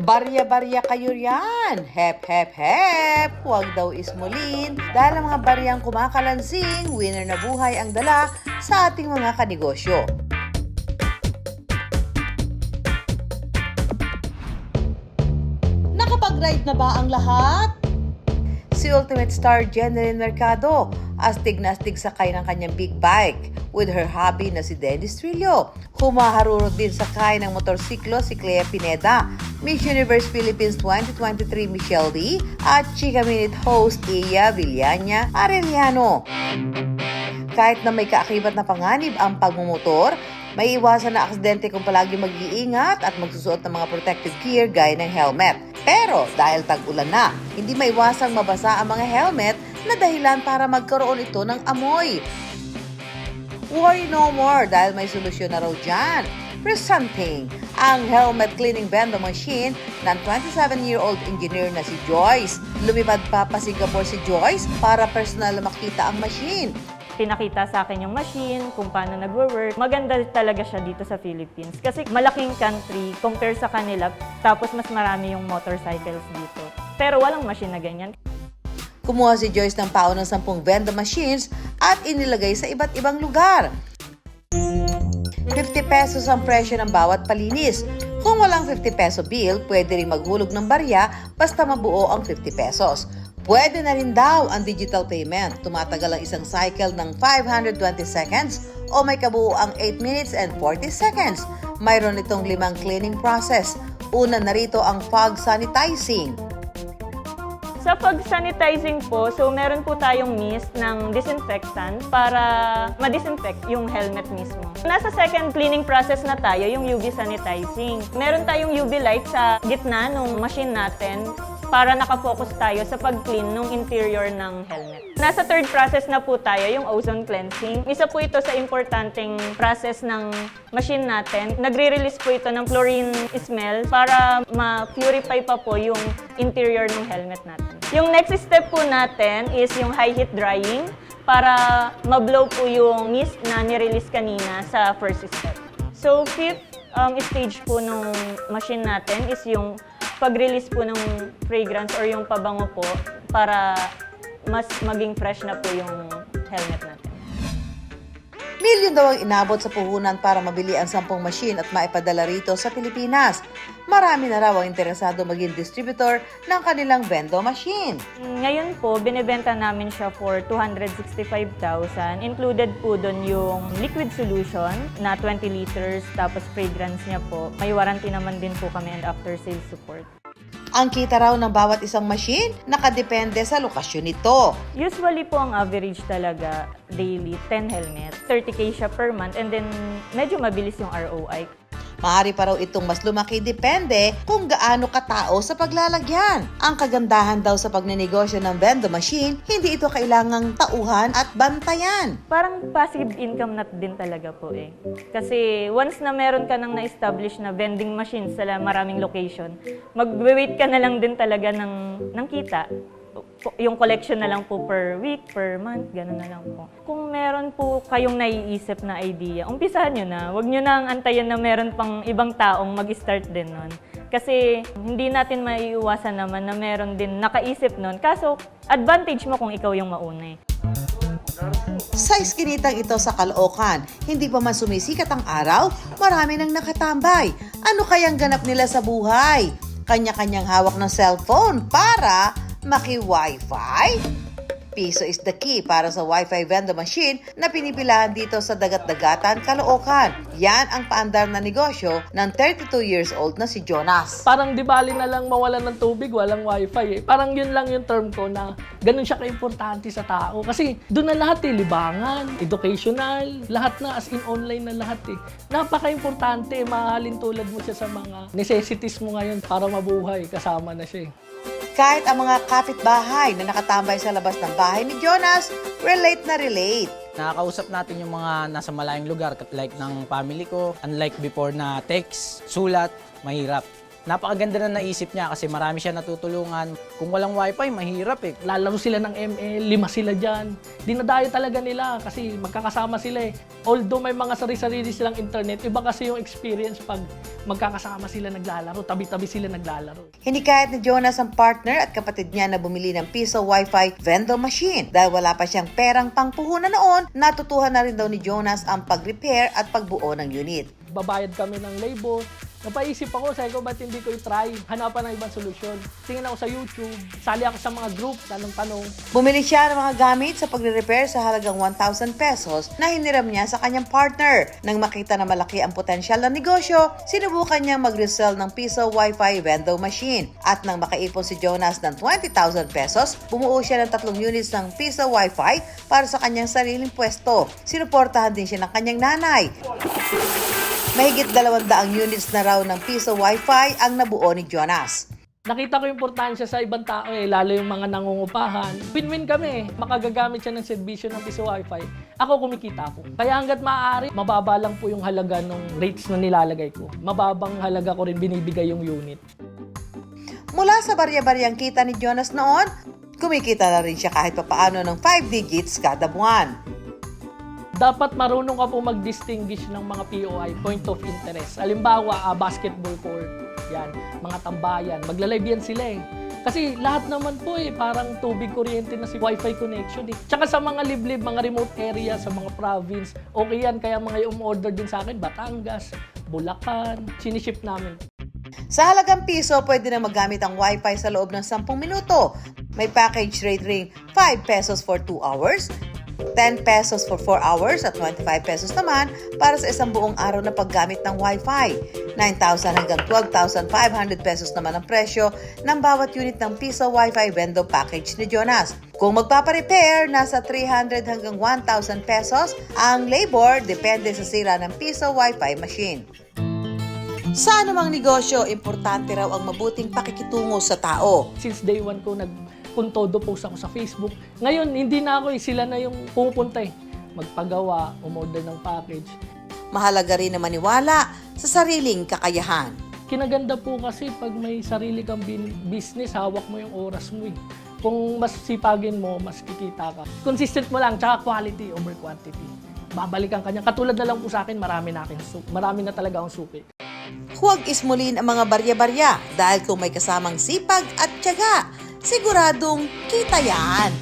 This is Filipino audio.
Barya-barya kayo riyan. Hep, hep, hep. Huwag daw ismulin dahil ang mga baryang kumakalansing, winner na buhay ang dala sa ating mga kanegosyo. Nakapag-ride na ba ang lahat? Si Ultimate Star Jeneline Mercado astig na astig sakay ng kanyang big bike with her hubby na si Dennis Trillo. Humaharurot din sakay ng motorsiklo si Clea Pineda, Miss Universe Philippines 2023 Michelle Lee at Chika Minute host Iya Villania Arellano. Kahit na may kaakibat na panganib ang pagmumotor, may iwasan na aksidente kung palagi mag-iingat at magsusuot ng mga protective gear gaya ng helmet. Pero dahil tag-ulan na, hindi maiwasang mabasa ang mga helmet na dahilan para magkaroon ito ng amoy. Worry no more dahil may solusyon na raw dyan. Presenting ang helmet cleaning vending machine ng 27-year-old engineer na si Joyce. Lumipad pa Singapore si Joyce para personal na makita ang machine. Pinakita sa akin yung machine, kung paano nagwo-work. Maganda talaga siya dito sa Philippines kasi malaking country compare sa kanila, tapos mas marami yung motorcycles dito. Pero walang machine na ganyan. Kumuha si Joyce ng pao ng 10 vending machines at inilagay sa iba't ibang lugar. 50 pesos ang presyo ng bawat palinis. Kung walang 50 peso bill, pwede rin maghulog ng barya basta mabuo ang 50 pesos. Pwede na rin daw ang digital payment. Tumatagal ang isang cycle ng 520 seconds o may kabuo ang 8 minutes and 40 seconds. Mayroon itong 5 cleaning process. Una na rito ang fog sanitizing. Sa pag-sanitizing po, so meron po tayong mist ng disinfectant para ma-disinfect yung helmet mismo. Nasa second cleaning process na tayo, yung UV sanitizing. Meron tayong UV light sa gitna ng machine natin para nakafocus tayo sa pag-clean ng interior ng helmet. Nasa third process na po tayo, yung ozone cleansing. Isa po ito sa importanteng process ng machine natin. Nagre-release po ito ng chlorine smell para ma-purify pa po yung interior ng helmet natin. Yung next step po natin is yung high heat drying para ma-blow po yung mist na nirelease kanina sa first step. So fifth stage po ng machine natin is yung pag-release po ng fragrance or yung pabango po para mas maging fresh na po yung helmet natin. Milyon daw ang inabot sa puhunan para mabili ang 10 machine at maipadala rito sa Pilipinas. Marami na raw ang interesado maging distributor ng kanilang vendo machine. Ngayon po, binibenta namin siya for 265,000. Included po doon yung liquid solution na 20 liters, tapos fragrance niya po. May warranty naman din po kami and after sales support. Ang kita raw ng bawat isang machine nakadepende sa lokasyon nito. Usually po ang average talaga daily 10 helmets. 30K siya per month and then medyo mabilis yung ROI. Maaari pa raw itong mas lumaki depende kung gaano katao sa paglalagyan. Ang kagandahan daw sa pagnenegosyo ng vendo machine, hindi ito kailangang tauhan at bantayan. Parang passive income na din talaga po eh. Kasi once na meron ka nang na-establish na vending machines sa maraming location, mag-wait ka na lang din talaga ng kita. Yung collection na lang po per week, per month, gano'n na lang po. Kung meron po kayong naiisip na idea, umpisahan nyo na. Huwag nyo nang antayin na meron pang ibang taong mag-start din nun. Kasi hindi natin maiiwasan naman na meron din nakaisip nun. Kaso, advantage mo kung ikaw yung mauna eh. Sa iskinitang ito sa Caloocan, hindi pa man sumisikat ang araw, marami nang nakatambay. Ano kayang ganap nila sa buhay? Kanya-kanyang hawak ng cellphone para maki-Wi-Fi? Piso is the key para sa Wi-Fi vending machine na pinipilahan dito sa Dagat-Dagatan, Caloocan. Yan ang paandar na negosyo ng 32 years old na si Jonas. Parang di bali na lang mawalan ng tubig, walang wifi eh. Parang yun lang yung term ko na ganun siya ka-importante sa tao. Kasi doon na lahat eh, libangan, educational, lahat na as in online na lahat eh. Napaka-importante, mahalin tulad mo siya sa mga necessities mo ngayon para mabuhay, kasama na siya eh. Kahit ang mga kapitbahay na nakatambay sa labas ng bahay ni Jonas, relate na relate. Nakakausap natin yung mga nasa malayong lugar like ng family ko. Unlike before na text, sulat, mahirap. Napakaganda na naisip niya kasi marami siya natutulungan. Kung walang wifi, mahirap eh. Lalaro sila ng ML, 5 sila dyan. Dinadayo talaga nila kasi magkakasama sila eh. Although may mga sarili-sarili silang internet, iba kasi yung experience pag magkakasama sila naglalaro, tabi-tabi sila naglalaro. Hindi kahit ni Jonas ang partner at kapatid niya na bumili ng piso Wi-Fi vending machine. Dahil wala pa siyang perang pangpuhunan noon, natutuhan na rin daw ni Jonas ang pag-repair at pagbuo ng unit. Babayad kami ng labor. Napaisip ako, sabi ko, ba't hindi ko i-try? Hanapan ng ibang solusyon. Tingin ako sa YouTube, sali ako sa mga group, tanong-tanong. Bumili siya ng mga gamit sa pagre-repair sa halagang 1,000 pesos na hiniram niya sa kanyang partner. Nang makita na malaki ang potensyal ng negosyo, sinubukan niyang mag-resell ng piso Wi-Fi vending machine. At nang makaipon si Jonas ng 20,000 pesos, bumuo siya ng 3 units ng piso Wi-Fi para sa kanyang sariling pwesto. Sinuportahan din siya ng kanyang nanay. Mahigit 200 units na raw ng piso Wi-Fi ang nabuo ni Jonas. Nakita ko yung importansya sa ibang tao lalo yung mga nangungupahan. Win-win kami makagagamit siya ng serbisyo ng piso Wi-Fi. Ako kumikita ko. Kaya hanggat maaari, mababa lang po yung halaga ng rates na nilalagay ko. Mababang halaga ko rin binibigay yung unit. Mula sa barya-baryang kita ni Jonas noon, kumikita na rin siya kahit papaano ng 5 digits kada buwan. Dapat marunong ka po mag-distinguish ng mga POI, point of interest. Halimbawa, basketball court, yan, mga tambayan. Magla-live yan sila eh. Kasi lahat naman po parang tubig, kuryente na si Wi-Fi connection eh. Tsaka sa mga liblib, mga remote area, sa mga province, okay yan. Kaya mga umorder din sa akin, Batangas, Bulacan, siniship namin. Sa halagang piso, pwede na magamit ang Wi-Fi sa loob ng 10 minuto. May package rate ring 5 pesos for 2 hours, 10 pesos for 4 hours at 25 pesos naman para sa isang buong araw na paggamit ng Wi-Fi. 9,000 hanggang 12,500 pesos naman ang presyo ng bawat unit ng piso Wi-Fi vending package ni Jonas. Kung magpaparepair, nasa 300 hanggang 1,000 pesos ang labor depende sa sira ng piso Wi-Fi machine. Sa anumang negosyo, importante raw ang mabuting pakikitungo sa tao. Since day one ko nagpuntodo post ako sa Facebook. Ngayon, hindi na ako sila na yung pupunta magpagawa, umorder ng package. Mahalaga rin na maniwala sa sariling kakayahan. Kinaganda po kasi pag may sarili kang business, hawak mo yung oras mo eh. Kung mas sipagin mo, mas kikita ka. Consistent mo lang, tsaka quality over quantity. Babalikan ka niya. Katulad na lang po sa akin, marami na talaga akong suki. Huwag ismulin ang mga barya-barya dahil kung may kasamang sipag at tiyaga, siguradong kita yan.